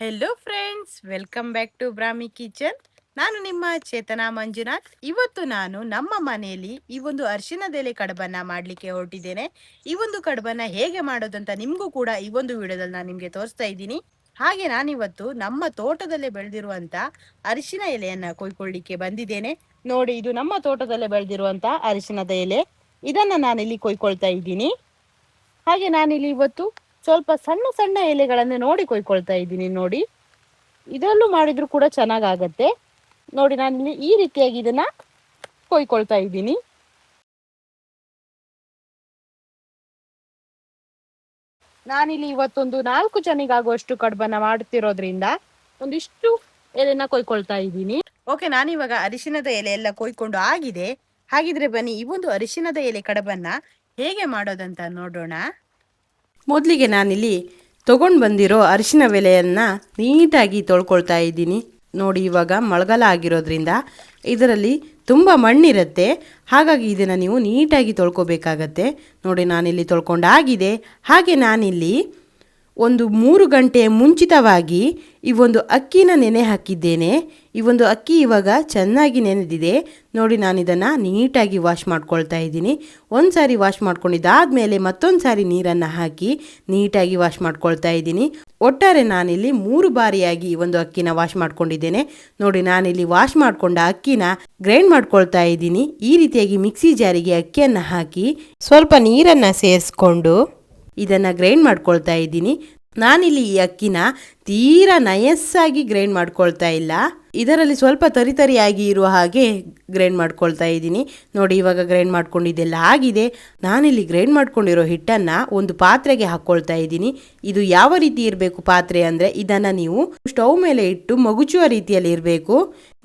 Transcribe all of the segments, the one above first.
Hello friends, welcome back to Brahmi kitchen. ನಾನು ನಿಮ್ಮ ಚೇತನಾ ಮಂಜುನಾಥ್. ಇವತ್ತು ನಾನು ನಮ್ಮ ಮನೆಯಲ್ಲಿ ಈ ಒಂದು ಅರಿಶಿನದೆಲೆ ಕಡುಬನ್ನ ಮಾಡಲಿಕ್ಕೆ ಹೊರಟಿದ್ದೇನೆ. ಈ ಒಂದು ಕಡುಬನ್ನ ಹೇಗೆ ಮಾಡೋದಂತ ನಿಮಗೂ ಕೂಡ ಈ ಒಂದು ವಿಡಿಯೋದಲ್ಲಿ ನಾನು ನಿಮಗೆ ತೋರಿಸ್ತಾ ಇದ್ದೀನಿ. ಹಾಗೆ ನಾನಿವತ್ತು ನಮ್ಮ ತೋಟದಲ್ಲೇ ಬೆಳೆದಿರುವಂತ ಅರಿಶಿನ ಎಲೆಯನ್ನ ಕೊಯ್ಕೊಳ್ಳಿಕ್ಕೆ ಬಂದಿದ್ದೇನೆ. ನೋಡಿ, ಇದು ನಮ್ಮ ತೋಟದಲ್ಲೇ ಬೆಳೆದಿರುವಂತ ಅರಿಶಿನದ ಎಲೆ. ಇದನ್ನ ನಾನಿಲ್ಲಿ ಕೊಯ್ಕೊಳ್ತಾ ಇದ್ದೀನಿ. ಹಾಗೆ ನಾನಿಲ್ಲಿ ಇವತ್ತು ಸ್ವಲ್ಪ ಸಣ್ಣ ಸಣ್ಣ ಎಲೆಗಳನ್ನು ನೋಡಿ ಕೊಯ್ಕೊಳ್ತಾ ಇದ್ದೀನಿ. ನೋಡಿ, ಇದರಲ್ಲೂ ಮಾಡಿದ್ರು ಕೂಡ ಚೆನ್ನಾಗಾಗತ್ತೆ. ನೋಡಿ, ನಾನಿಲ್ಲಿ ಈ ರೀತಿಯಾಗಿ ಇದನ್ನ ಕೊಯ್ಕೊಳ್ತಾ ಇದ್ದೀನಿ. ನಾನಿಲ್ಲಿ ಇವತ್ತೊಂದು 4 ಜನಿಗಾಗುವಷ್ಟು ಕಡುಬನ್ನ ಮಾಡುತ್ತಿರೋದ್ರಿಂದ ಒಂದಿಷ್ಟು ಎಲೆನ ಕೊಯ್ಕೊಳ್ತಾ ಇದ್ದೀನಿ. ಓಕೆ, ನಾನಿವಾಗ ಅರಿಶಿನದ ಎಲೆ ಎಲ್ಲ ಕೊಯ್ಕೊಂಡು ಆಗಿದೆ. ಹಾಗಿದ್ರೆ ಬನ್ನಿ, ಈ ಒಂದು ಅರಿಶಿನದ ಎಲೆ ಕಡುಬನ್ನ ಹೇಗೆ ಮಾಡೋದಂತ ನೋಡೋಣ. ಮೊದಲಿಗೆ ನಾನಿಲ್ಲಿ ತೊಗೊಂಡು ಬಂದಿರೋ ಅರಿಶಿನ ಎಲೆಯನ್ನು ನೀಟಾಗಿ ತೊಳ್ಕೊಳ್ತಾ ಇದ್ದೀನಿ. ನೋಡಿ, ಇವಾಗ ಮಳೆಗಾಲ ಆಗಿರೋದ್ರಿಂದ ಇದರಲ್ಲಿ ತುಂಬ ಮಣ್ಣಿರುತ್ತೆ. ಹಾಗಾಗಿ ಇದನ್ನು ನೀವು ನೀಟಾಗಿ ತೊಳ್ಕೊಬೇಕಾಗತ್ತೆ. ನೋಡಿ, ನಾನಿಲ್ಲಿ ತೊಳ್ಕೊಂಡಾಗಿದೆ. ಹಾಗೆ ನಾನಿಲ್ಲಿ ಒಂದು 3 ಗಂಟೆ ಮುಂಚಿತವಾಗಿ ಈ ಒಂದು ಅಕ್ಕಿನ ನೆನೆ ಹಾಕಿದ್ದೇನೆ. ಈ ಒಂದು ಅಕ್ಕಿ ಇವಾಗ ಚೆನ್ನಾಗಿ ನೆನೆದಿದೆ. ನೋಡಿ, ನಾನು ಇದನ್ನು ನೀಟಾಗಿ ವಾಶ್ ಮಾಡ್ಕೊಳ್ತಾ ಇದ್ದೀನಿ. ಒಂದು ಸಾರಿ ವಾಶ್ ಮಾಡ್ಕೊಂಡಿದ್ದಾದಮೇಲೆ ಮತ್ತೊಂದು ಸಾರಿ ನೀರನ್ನು ಹಾಕಿ ನೀಟಾಗಿ ವಾಶ್ ಮಾಡ್ಕೊಳ್ತಾ ಇದ್ದೀನಿ. ಒಟ್ಟಾರೆ ನಾನಿಲ್ಲಿ 3 ಬಾರಿಯಾಗಿ ಈ ಒಂದು ಅಕ್ಕಿನ ವಾಶ್ ಮಾಡ್ಕೊಂಡಿದ್ದೇನೆ. ನೋಡಿ, ನಾನಿಲ್ಲಿ ವಾಶ್ ಮಾಡ್ಕೊಂಡ ಅಕ್ಕಿನ ಗ್ರೈಂಡ್ ಮಾಡ್ಕೊಳ್ತಾ ಇದ್ದೀನಿ. ಈ ರೀತಿಯಾಗಿ ಮಿಕ್ಸಿ ಜಾರಿಗೆ ಅಕ್ಕಿಯನ್ನು ಹಾಕಿ ಸ್ವಲ್ಪ ನೀರನ್ನು ಸೇರಿಸ್ಕೊಂಡು ಇದನ್ನು ಗ್ರೈಂಡ್ ಮಾಡ್ಕೊಳ್ತಾ ಇದ್ದೀನಿ. ನಾನಿಲ್ಲಿ ಈ ಅಕ್ಕಿನ ತೀರಾ ನಯಸ್ಸಾಗಿ ಗ್ರೈಂಡ್ ಮಾಡ್ಕೊಳ್ತಾ ಇಲ್ಲ, ಇದರಲ್ಲಿ ಸ್ವಲ್ಪ ತರಿತರಿಯಾಗಿ ಇರುವ ಹಾಗೆ ಗ್ರೈಂಡ್ ಮಾಡ್ಕೊಳ್ತಾ ಇದ್ದೀನಿ. ನೋಡಿ, ಇವಾಗ ಗ್ರೈಂಡ್ ಮಾಡ್ಕೊಂಡಿದ್ದೆಲ್ಲ ಆಗಿದೆ. ನಾನಿಲ್ಲಿ ಗ್ರೈಂಡ್ ಮಾಡ್ಕೊಂಡಿರೋ ಹಿಟ್ಟನ್ನು ಒಂದು ಪಾತ್ರೆಗೆ ಹಾಕ್ಕೊಳ್ತಾ ಇದ್ದೀನಿ. ಇದು ಯಾವ ರೀತಿ ಇರಬೇಕು ಪಾತ್ರೆ ಅಂದರೆ, ಇದನ್ನು ನೀವು ಸ್ಟವ್ ಮೇಲೆ ಇಟ್ಟು ಮಗುಚುವ ರೀತಿಯಲ್ಲಿ ಇರಬೇಕು.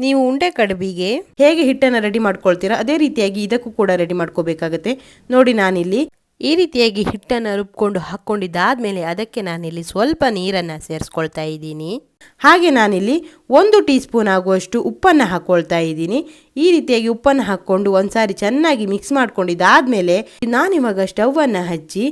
ನೀವು ಉಂಡೆ ಕಡುಬಿಗೆ ಹೇಗೆ ಹಿಟ್ಟನ್ನು ರೆಡಿ ಮಾಡ್ಕೊಳ್ತೀರಾ ಅದೇ ರೀತಿಯಾಗಿ ಇದಕ್ಕೂ ಕೂಡ ರೆಡಿ ಮಾಡ್ಕೋಬೇಕಾಗತ್ತೆ. ನೋಡಿ, ನಾನಿಲ್ಲಿ ಈ ರೀತಿಯಾಗಿ ಹಿಟ್ಟನ್ನು ರುಬ್ಕೊಂಡು ಹಾಕ್ಕೊಂಡಿದ್ದಾದಮೇಲೆ ಅದಕ್ಕೆ ನಾನಿಲ್ಲಿ ಸ್ವಲ್ಪ ನೀರನ್ನು ಸೇರಿಸ್ಕೊಳ್ತಾ ಇದ್ದೀನಿ. ಹಾಗೆ ನಾನಿಲ್ಲಿ 1 ಟೀ ಸ್ಪೂನ್ ಆಗುವಷ್ಟು ಉಪ್ಪನ್ನು ಹಾಕ್ಕೊಳ್ತಾ ಇದ್ದೀನಿ. ಈ ರೀತಿಯಾಗಿ ಉಪ್ಪನ್ನು ಹಾಕ್ಕೊಂಡು ಒಂದ್ಸಾರಿ ಚೆನ್ನಾಗಿ ಮಿಕ್ಸ್ ಮಾಡ್ಕೊಂಡಿದ್ದಾದಮೇಲೆ ನಾನಿವಾಗ ಸ್ಟವನ್ನು ಹಚ್ಚಿ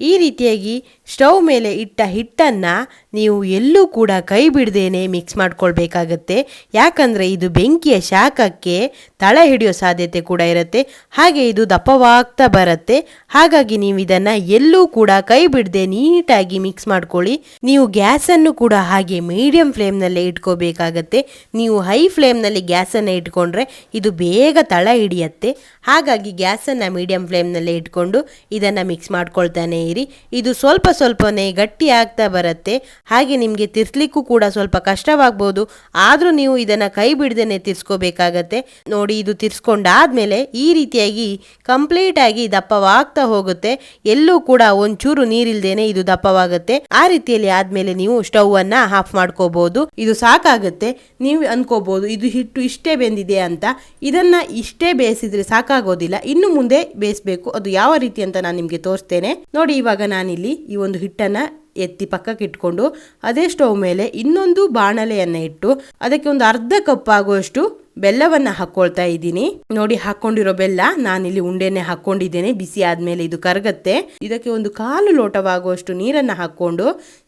ಈ ರೀತಿಯಾಗಿ ಸ್ಟವ್ ಮೇಲೆ ಇಟ್ಟ ಹಿಟ್ಟನ್ನು ನೀವು ಎಲ್ಲೂ ಕೂಡ ಕೈ ಬಿಡದೇನೆ ಮಿಕ್ಸ್ ಮಾಡ್ಕೊಳ್ಬೇಕಾಗತ್ತೆ. ಯಾಕಂದರೆ ಇದು ಬೆಂಕಿಯ ಶಾಖಕ್ಕೆ ತಳ ಹಿಡಿಯೋ ಸಾಧ್ಯತೆ ಕೂಡ ಇರುತ್ತೆ. ಹಾಗೆ ಇದು ದಪ್ಪವಾಗ್ತಾ ಬರುತ್ತೆ. ಹಾಗಾಗಿ ನೀವು ಇದನ್ನು ಎಲ್ಲೂ ಕೂಡ ಕೈ ಬಿಡದೆ ನೀಟಾಗಿ ಮಿಕ್ಸ್ ಮಾಡ್ಕೊಳ್ಳಿ. ನೀವು ಗ್ಯಾಸನ್ನು ಕೂಡ ಹಾಗೆ ಮೀಡಿಯಂ ಫ್ಲೇಮ್ನಲ್ಲೇ ಇಟ್ಕೋಬೇಕಾಗತ್ತೆ. ನೀವು ಹೈ ಫ್ಲೇಮ್ನಲ್ಲಿ ಗ್ಯಾಸನ್ನು ಇಟ್ಕೊಂಡ್ರೆ ಇದು ಬೇಗ ತಳ ಹಿಡಿಯತ್ತೆ. ಹಾಗಾಗಿ ಗ್ಯಾಸನ್ನು ಮೀಡಿಯಂ ಫ್ಲೇಮ್ನಲ್ಲೇ ಇಟ್ಕೊಂಡು ಇದನ್ನು ಮಿಕ್ಸ್ ಮಾಡ್ಕೊಳ್ತಾನೆ ಇರಿ. ಇದು ಸ್ವಲ್ಪ ಸ್ವಲ್ಪನೇ ಗಟ್ಟಿ ಆಗ್ತಾ ಬರುತ್ತೆ. ಹಾಗೆ ನಿಮಗೆ ತಿರ್ಸ್ಲಿಕ್ಕೂ ಕೂಡ ಸ್ವಲ್ಪ ಕಷ್ಟವಾಗ್ಬೋದು. ಆದರೂ ನೀವು ಇದನ್ನು ಕೈ ಬಿಡದೇನೆ ತಿರ್ಸ್ಕೋಬೇಕಾಗತ್ತೆ. ನೋಡಿ, ಇದು ತಿರ್ಸ್ಕೊಂಡಾದ್ಮೇಲೆ ಈ ರೀತಿಯಾಗಿ ಕಂಪ್ಲೀಟ್ ಆಗಿ ದಪ್ಪವಾಗ್ತಾ ಹೋಗುತ್ತೆ. ಎಲ್ಲೂ ಕೂಡ ಒಂಚೂರು ನೀರಿಲ್ದೇನೆ ಇದು ದಪ್ಪವಾಗುತ್ತೆ. ಆ ರೀತಿಯಲ್ಲಿ ಆದ್ಮೇಲೆ ನೀವು ಸ್ಟವ್ ಅನ್ನ ಆಫ್ ಮಾಡ್ಕೋಬಹುದು. ಇದು ಸಾಕಾಗುತ್ತೆ. ನೀವು ಅನ್ಕೋಬಹುದು ಇದು ಹಿಟ್ಟು ಇಷ್ಟೇ ಬೆಂದಿದೆ ಅಂತ. ಇದನ್ನ ಇಷ್ಟೇ ಬೇಯಿಸಿದ್ರೆ ಸಾಕಾಗೋದಿಲ್ಲ, ಇನ್ನು ಮುಂದೆ ಬೇಯಿಸಬೇಕು. ಅದು ಯಾವ ರೀತಿ ಅಂತ ನಾನು ನಿಮ್ಗೆ ತೋರಿಸ್ತೇನೆ. ನೋಡಿ, ಇವಾಗ ನಾನಿಲ್ಲಿ ಈ ಒಂದು ಹಿಟ್ಟನ್ನ ಎತ್ತಿ ಪಕ್ಕಕ್ಕೆ ಇಟ್ಕೊಂಡು ಅದೇ ಸ್ಟವ್ ಮೇಲೆ ಇನ್ನೊಂದು ಬಾಣಲೆಯನ್ನು ಇಟ್ಟು ಅದಕ್ಕೆ ಒಂದು ಅರ್ಧ ಕಪ್ ಆಗುವಷ್ಟು ಬೆಲ್ಲವನ್ನು ಹಾಕ್ಕೊಳ್ತಾ ಇದ್ದೀನಿ. ನೋಡಿ, ಹಾಕೊಂಡಿರೋ ಬೆಲ್ಲ ನಾನಿಲ್ಲಿ ಉಂಡೆನೆ ಹಾಕೊಂಡಿದ್ದೇನೆ. ಬಿಸಿ ಆದ್ಮೇಲೆ ಇದು ಕರಗತ್ತೆ. ಇದಕ್ಕೆ ಒಂದು 1/4 ಲೋಟವಾಗುವಷ್ಟು ನೀರನ್ನು ಹಾಕ್ಕೊಂಡು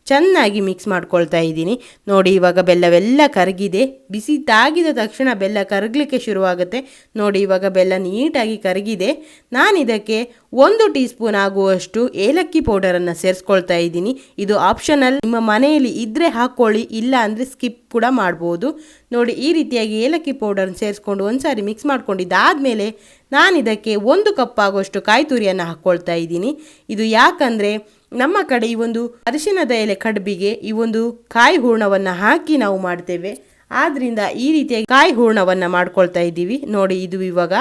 ಚೆನ್ನಾಗಿ ಮಿಕ್ಸ್ ಮಾಡ್ಕೊಳ್ತಾ ಇದ್ದೀನಿ. ನೋಡಿ, ಇವಾಗ ಬೆಲ್ಲವೆಲ್ಲ ಕರಗಿದೆ. ಬಿಸಿ ತಾಗಿದ ತಕ್ಷಣ ಬೆಲ್ಲ ಕರಗಲಿಕ್ಕೆ ಶುರುವಾಗುತ್ತೆ. ನೋಡಿ, ಇವಾಗ ಬೆಲ್ಲ ನೀಟಾಗಿ ಕರಗಿದೆ. ನಾನು ಇದಕ್ಕೆ 1 ಟೀ ಸ್ಪೂನ್ ಆಗುವಷ್ಟು ಏಲಕ್ಕಿ ಪೌಡರನ್ನು ಸೇರಿಸ್ಕೊಳ್ತಾ ಇದ್ದೀನಿ. ಇದು ಆಪ್ಷನಲ್, ನಿಮ್ಮ ಮನೆಯಲ್ಲಿ ಇದ್ರೆ ಹಾಕ್ಕೊಳ್ಳಿ, ಇಲ್ಲ ಅಂದರೆ ಸ್ಕಿಪ್ ಕೂಡ ಮಾಡ್ಬೋದು. ನೋಡಿ, ಈ ರೀತಿಯಾಗಿ ಏಲಕ್ಕಿ ಪೌಡರ್ ಸೇರಿಸ್ಕೊಂಡು ಒಂದ್ಸಾರಿ ಮಿಕ್ಸ್ ಮಾಡ್ಕೊಂಡಿದ್ದಾದಮೇಲೆ ನಾನು ಇದಕ್ಕೆ 1 ಕಪ್ ಆಗುವಷ್ಟು ಕಾಯಿ ತುರಿಯನ್ನು ಹಾಕ್ಕೊಳ್ತಾ ಇದ್ದೀನಿ. ಇದು ಯಾಕಂದರೆ ನಮ್ಮ ಕಡೆ ಈ ಒಂದು ಅರಿಶಿನದ ಎಲೆ ಕಡುಬಿಗೆ ಈ ಒಂದು ಕಾಯಿ ಹೂರ್ಣವನ್ನು ಹಾಕಿ ನಾವು ಮಾಡ್ತೇವೆ. ಆದ್ರಿಂದ ಈ ರೀತಿಯಾಗಿ ಕಾಯಿ ಹೂರ್ಣವನ್ನು ಮಾಡ್ಕೊಳ್ತಾ ಇದ್ದೀವಿ. ನೋಡಿ, ಇದು ಇವಾಗ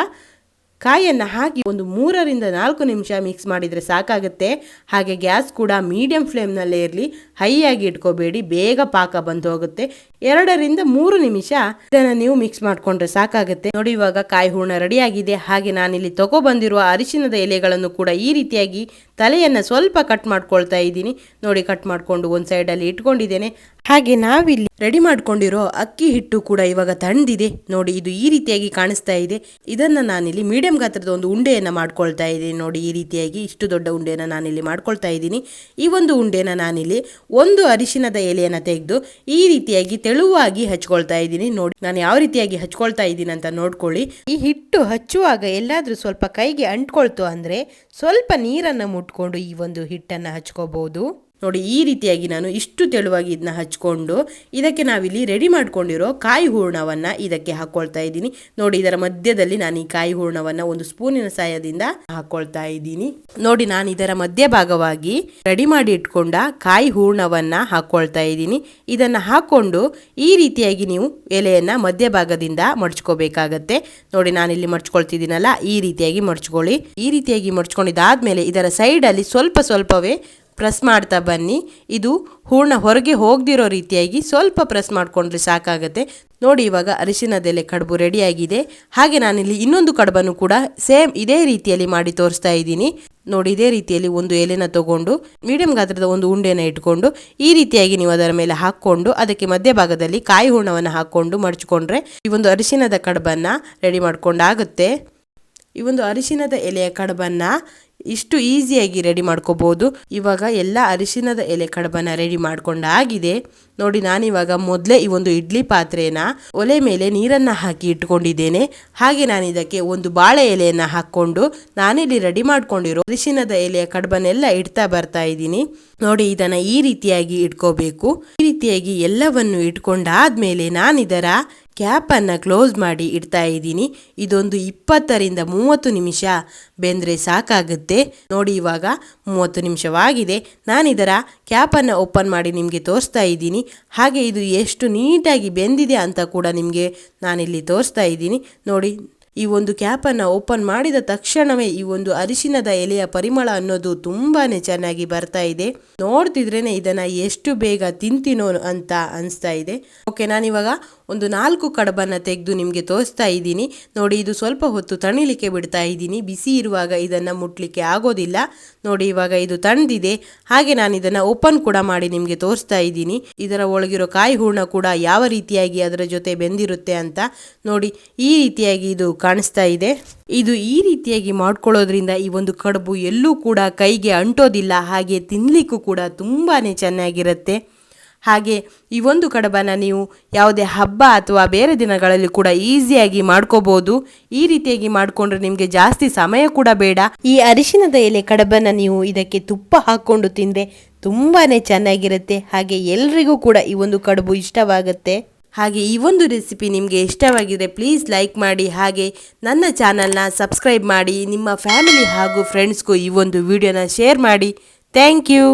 ಕಾಯನ್ನು ಹಾಕಿ ಒಂದು 3 ರಿಂದ 4 ನಿಮಿಷ ಮಿಕ್ಸ್ ಮಾಡಿದರೆ ಸಾಕಾಗುತ್ತೆ. ಹಾಗೆ ಗ್ಯಾಸ್ ಕೂಡ ಮೀಡಿಯಂ ಫ್ಲೇಮ್ನಲ್ಲೇ ಇರಲಿ, ಹೈ ಆಗಿ ಇಟ್ಕೋಬೇಡಿ, ಬೇಗ ಪಾಕ ಬಂದು ಹೋಗುತ್ತೆ. 2 ರಿಂದ 3 ನಿಮಿಷ ಇದನ್ನು ನೀವು ಮಿಕ್ಸ್ ಮಾಡಿಕೊಂಡ್ರೆ ಸಾಕಾಗುತ್ತೆ. ನೋಡಿ, ಇವಾಗ ಕಾಯಿ ಹೂರ್ಣ ರೆಡಿಯಾಗಿದೆ. ಹಾಗೆ ನಾನಿಲ್ಲಿ ತಗೊಬಂದಿರುವ ಅರಿಶಿನದ ಎಲೆಗಳನ್ನು ಕೂಡ ಈ ರೀತಿಯಾಗಿ ತಲೆಯನ್ನು ಸ್ವಲ್ಪ ಕಟ್ ಮಾಡ್ಕೊಳ್ತಾ ಇದ್ದೀನಿ. ನೋಡಿ, ಕಟ್ ಮಾಡಿಕೊಂಡು ಒಂದು ಸೈಡಲ್ಲಿ ಇಟ್ಕೊಂಡಿದ್ದೇನೆ. ಹಾಗೆ ನಾವಿಲ್ಲಿ ರೆಡಿ ಮಾಡ್ಕೊಂಡಿರೋ ಅಕ್ಕಿ ಹಿಟ್ಟು ಕೂಡ ಇವಾಗ ತಣ್ಣದಿದೆ ನೋಡಿ. ಇದು ಈ ರೀತಿಯಾಗಿ ಕಾಣಿಸ್ತಾ ಇದೆ. ಇದನ್ನ ನಾನಿಲ್ಲಿ ಮೀಡಿಯಂ ಗಾತ್ರದ ಒಂದು ಉಂಡೆಯನ್ನ ಮಾಡ್ಕೊಳ್ತಾ ಇದ್ದೀನಿ ನೋಡಿ. ಈ ರೀತಿಯಾಗಿ ಇಷ್ಟು ದೊಡ್ಡ ಉಂಡೆಯನ್ನ ನಾನಿಲ್ಲಿ ಮಾಡ್ಕೊಳ್ತಾ ಇದ್ದೀನಿ. ಈ ಒಂದು ಉಂಡೆನ ನಾನಿಲ್ಲಿ ಒಂದು ಅರಿಶಿನದ ಎಲೆಯನ್ನ ತೆಗೆದು ಈ ರೀತಿಯಾಗಿ ತೆಳುವಾಗಿ ಹಚ್ಕೊಳ್ತಾ ಇದ್ದೀನಿ ನೋಡಿ. ನಾನು ಯಾವ ರೀತಿಯಾಗಿ ಹಚ್ಕೊಳ್ತಾ ಇದ್ದೀನಿ ಅಂತ ನೋಡ್ಕೊಳ್ಳಿ. ಈ ಹಿಟ್ಟು ಹಚ್ಚುವಾಗ ಎಲ್ಲಾದ್ರೂ ಸ್ವಲ್ಪ ಕೈಗೆ ಅಂಟ್ಕೊಳ್ತು ಅಂದ್ರೆ ಸ್ವಲ್ಪ ನೀರನ್ನ ಮುಟ್ಕೊಂಡು ಈ ಒಂದು ಹಿಟ್ಟನ್ನ ಹಚ್ಕೋಬಹುದು ನೋಡಿ. ಈ ರೀತಿಯಾಗಿ ನಾನು ಇಷ್ಟು ತೆಳುವಾಗಿ ಇದನ್ನ ಹಚ್ಕೊಂಡು ಇದಕ್ಕೆ ನಾವಿಲ್ಲಿ ರೆಡಿ ಮಾಡ್ಕೊಂಡಿರೋ ಕಾಯಿ ಹೂರ್ಣವನ್ನ ಇದಕ್ಕೆ ಹಾಕೊಳ್ತಾ ಇದ್ದೀನಿ ನೋಡಿ. ಇದರ ಮಧ್ಯದಲ್ಲಿ ನಾನು ಈ ಕಾಯಿ ಹೂರ್ಣವನ್ನ ಒಂದು ಸ್ಪೂನಿನ ಸಹಾಯದಿಂದ ಹಾಕೊಳ್ತಾ ಇದ್ದೀನಿ ನೋಡಿ. ನಾನು ಇದರ ಮಧ್ಯಭಾಗವಾಗಿ ರೆಡಿ ಮಾಡಿ ಇಟ್ಕೊಂಡ ಕಾಯಿ ಹೂರ್ಣವನ್ನ ಹಾಕೊಳ್ತಾ ಇದ್ದೀನಿ. ಇದನ್ನ ಹಾಕೊಂಡು ಈ ರೀತಿಯಾಗಿ ನೀವು ಎಲೆಯನ್ನ ಮಧ್ಯಭಾಗದಿಂದ ಮಡ್ಚ್ಕೋಬೇಕಾಗತ್ತೆ ನೋಡಿ. ನಾನಿಲ್ಲಿ ಮಡ್ಚ್ಕೊಳ್ತಿದ್ದೀನಲ್ಲ, ಈ ರೀತಿಯಾಗಿ ಮಡ್ಚ್ಕೊಳ್ಳಿ. ಈ ರೀತಿಯಾಗಿ ಮಡ್ಚ್ಕೊಂಡಿದ್ದಾದ್ಮೇಲೆ ಇದರ ಸೈಡ್ ಅಲ್ಲಿ ಸ್ವಲ್ಪ ಸ್ವಲ್ಪವೇ ಪ್ರೆಸ್ ಮಾಡ್ತಾ ಬನ್ನಿ. ಇದು ಹೂರ್ಣ ಹೊರಗೆ ಹೋಗದಿರೋ ರೀತಿಯಾಗಿ ಸ್ವಲ್ಪ ಪ್ರೆಸ್ ಮಾಡ್ಕೊಂಡ್ರೆ ಸಾಕಾಗತ್ತೆ ನೋಡಿ. ಇವಾಗ ಅರಿಶಿನದೆಲೆ ಕಡುಬು ರೆಡಿಯಾಗಿದೆ. ಹಾಗೆ ನಾನಿಲ್ಲಿ ಇನ್ನೊಂದು ಕಡುಬನ್ನು ಕೂಡ ಸೇಮ್ ಇದೇ ರೀತಿಯಲ್ಲಿ ಮಾಡಿ ತೋರಿಸ್ತಾ ಇದ್ದೀನಿ ನೋಡಿ. ಇದೇ ರೀತಿಯಲ್ಲಿ ಒಂದು ಎಲೆನ ತಗೊಂಡು ಮೀಡಿಯಂ ಗಾತ್ರದ ಒಂದು ಉಂಡೆನ ಇಟ್ಕೊಂಡು ಈ ರೀತಿಯಾಗಿ ನೀವು ಅದರ ಮೇಲೆ ಹಾಕ್ಕೊಂಡು ಅದಕ್ಕೆ ಮಧ್ಯಭಾಗದಲ್ಲಿ ಕಾಯಿ ಹೂರ್ಣವನ್ನು ಹಾಕ್ಕೊಂಡು ಮಡ್ಚಿಕೊಂಡ್ರೆ ಈ ಒಂದು ಅರಿಶಿನದ ಕಡುಬನ್ನ ರೆಡಿ ಮಾಡ್ಕೊಂಡಾಗುತ್ತೆ. ಈ ಒಂದು ಅರಿಶಿನದ ಎಲೆಯ ಕಡುಬನ್ನ ಇಷ್ಟು ಈಸಿಯಾಗಿ ರೆಡಿ ಮಾಡ್ಕೋಬಹುದು. ಇವಾಗ ಎಲ್ಲ ಅರಿಶಿನದ ಎಲೆ ಕಡುಬನ್ನ ರೆಡಿ ಮಾಡ್ಕೊಂಡಾಗಿದೆ ನೋಡಿ. ನಾನಿವಾಗ ಮೊದಲೇ ಈ ಒಂದು ಇಡ್ಲಿ ಪಾತ್ರೆನ ಒಲೆ ಮೇಲೆ ನೀರನ್ನ ಹಾಕಿ ಇಟ್ಕೊಂಡಿದ್ದೇನೆ. ಹಾಗೆ ನಾನು ಇದಕ್ಕೆ ಒಂದು ಬಾಳೆ ಎಲೆಯನ್ನ ಹಾಕೊಂಡು ನಾನಿಲ್ಲಿ ರೆಡಿ ಮಾಡ್ಕೊಂಡಿರೋ ಅರಿಶಿನದ ಎಲೆಯ ಕಡುಬನ್ನೆಲ್ಲ ಇಡ್ತಾ ಬರ್ತಾ ಇದ್ದೀನಿ ನೋಡಿ. ಇದನ್ನ ಈ ರೀತಿಯಾಗಿ ಇಟ್ಕೋಬೇಕು. ಈ ರೀತಿಯಾಗಿ ಎಲ್ಲವನ್ನು ಇಟ್ಕೊಂಡಾದ್ಮೇಲೆ ನಾನಿದರ ಕ್ಯಾಪ್ ಅನ್ನ ಕ್ಲೋಸ್ ಮಾಡಿ ಇಡ್ತಾ ಇದ್ದೀನಿ. ಇದೊಂದು 20ರಿಂದ 30 ನಿಮಿಷ ಬೆಂದ್ರೆ ಸಾಕಾಗುತ್ತೆ ನೋಡಿ. ಇವಾಗ 30 ನಿಮಿಷವಾಗಿದೆ. ನಾನಿದರ ಕ್ಯಾಪ್ ಅನ್ನ ಓಪನ್ ಮಾಡಿ ನಿಮಗೆ ತೋರಿಸ್ತಾ ಇದ್ದೀನಿ. ಹಾಗೆ ಇದು ಎಷ್ಟು ನೀಟಾಗಿ ಬೆಂದಿದೆ ಅಂತ ಕೂಡ ನಿಮಗೆ ನಾನಿಲ್ಲಿ ತೋರಿಸ್ತಾ ಇದ್ದೀನಿ ನೋಡಿ. ಈ ಒಂದು ಕ್ಯಾಪನ್ನು ಓಪನ್ ಮಾಡಿದ ತಕ್ಷಣವೇ ಈ ಒಂದು ಅರಿಶಿನದ ಎಲೆಯ ಪರಿಮಳ ಅನ್ನೋದು ತುಂಬಾನೇ ಚೆನ್ನಾಗಿ ಬರ್ತಾ ಇದೆ. ನೋಡ್ತಿದ್ರೇನೆ ಇದನ್ನ ಎಷ್ಟು ಬೇಗ ತಿಂತೀನೋ ಅಂತ ಅನಿಸ್ತಾ ಇದೆ. ಓಕೆ, ನಾನಿವಾಗ ಒಂದು 4 ಕಡುಬನ್ನ ತೆಗೆದು ನಿಮಗೆ ತೋರಿಸ್ತಾ ಇದ್ದೀನಿ ನೋಡಿ. ಇದು ಸ್ವಲ್ಪ ಹೊತ್ತು ತಣಿಲಿಕ್ಕೆ ಬಿಡ್ತಾ ಇದ್ದೀನಿ. ಬಿಸಿ ಇರುವಾಗ ಇದನ್ನ ಮುಟ್ಲಿಕ್ಕೆ ಆಗೋದಿಲ್ಲ ನೋಡಿ. ಇವಾಗ ಇದು ತಣ್ಣದಿದೆ. ಹಾಗೆ ನಾನು ಇದನ್ನ ಓಪನ್ ಕೂಡ ಮಾಡಿ ನಿಮಗೆ ತೋರಿಸ್ತಾ ಇದ್ದೀನಿ. ಇದರ ಒಳಗಿರೋ ಕಾಯಿ ಹೂರ್ಣ ಕೂಡ ಯಾವ ರೀತಿಯಾಗಿ ಅದರ ಜೊತೆ ಬೆಂದಿರುತ್ತೆ ಅಂತ ನೋಡಿ. ಈ ರೀತಿಯಾಗಿ ಇದು ಕಾಣಿಸ್ತಾ ಇದೆ. ಇದು ಈ ರೀತಿಯಾಗಿ ಮಾಡ್ಕೊಳ್ಳೋದ್ರಿಂದ ಈ ಒಂದು ಕಡುಬು ಎಲ್ಲೂ ಕೂಡ ಕೈಗೆ ಅಂಟೋದಿಲ್ಲ. ಹಾಗೆ ತಿನ್ಲಿಕ್ಕೂ ಕೂಡ ತುಂಬಾನೇ ಚೆನ್ನಾಗಿರುತ್ತೆ. ಹಾಗೆ ಈ ಒಂದು ಕಡುಬನ್ನ ನೀವು ಯಾವುದೇ ಹಬ್ಬ ಅಥವಾ ಬೇರೆ ದಿನಗಳಲ್ಲಿ ಕೂಡ ಈಸಿಯಾಗಿ ಮಾಡ್ಕೋಬಹುದು. ಈ ರೀತಿಯಾಗಿ ಮಾಡ್ಕೊಂಡ್ರೆ ನಿಮಗೆ ಜಾಸ್ತಿ ಸಮಯ ಕೂಡ ಬೇಡ. ಈ ಅರಿಶಿನದ ಎಲೆ ಕಡುಬನ್ನ ನೀವು ಇದಕ್ಕೆ ತುಪ್ಪ ಹಾಕೊಂಡು ತಿಂದ್ರೆ ತುಂಬಾನೇ ಚೆನ್ನಾಗಿರುತ್ತೆ. ಹಾಗೆ ಎಲ್ರಿಗೂ ಕೂಡ ಈ ಒಂದು ಕಡುಬು ಇಷ್ಟವಾಗುತ್ತೆ. ಹಾಗೆ ಈ ಒಂದು ರೆಸಿಪಿ ನಿಮಗೆ ಇಷ್ಟವಾಗಿದ್ರೆ ಪ್ಲೀಸ್ ಲೈಕ್ ಮಾಡಿ. ಹಾಗೆ ನನ್ನ ಚಾನಲ್ನ ಸಬ್ಸ್ಕ್ರೈಬ್ ಮಾಡಿ. ನಿಮ್ಮ ಫ್ಯಾಮಿಲಿ ಹಾಗೂ ಫ್ರೆಂಡ್ಸ್ಗೂ ಈ ಒಂದು ವಿಡಿಯೋನ ಶೇರ್ ಮಾಡಿ. Thank you.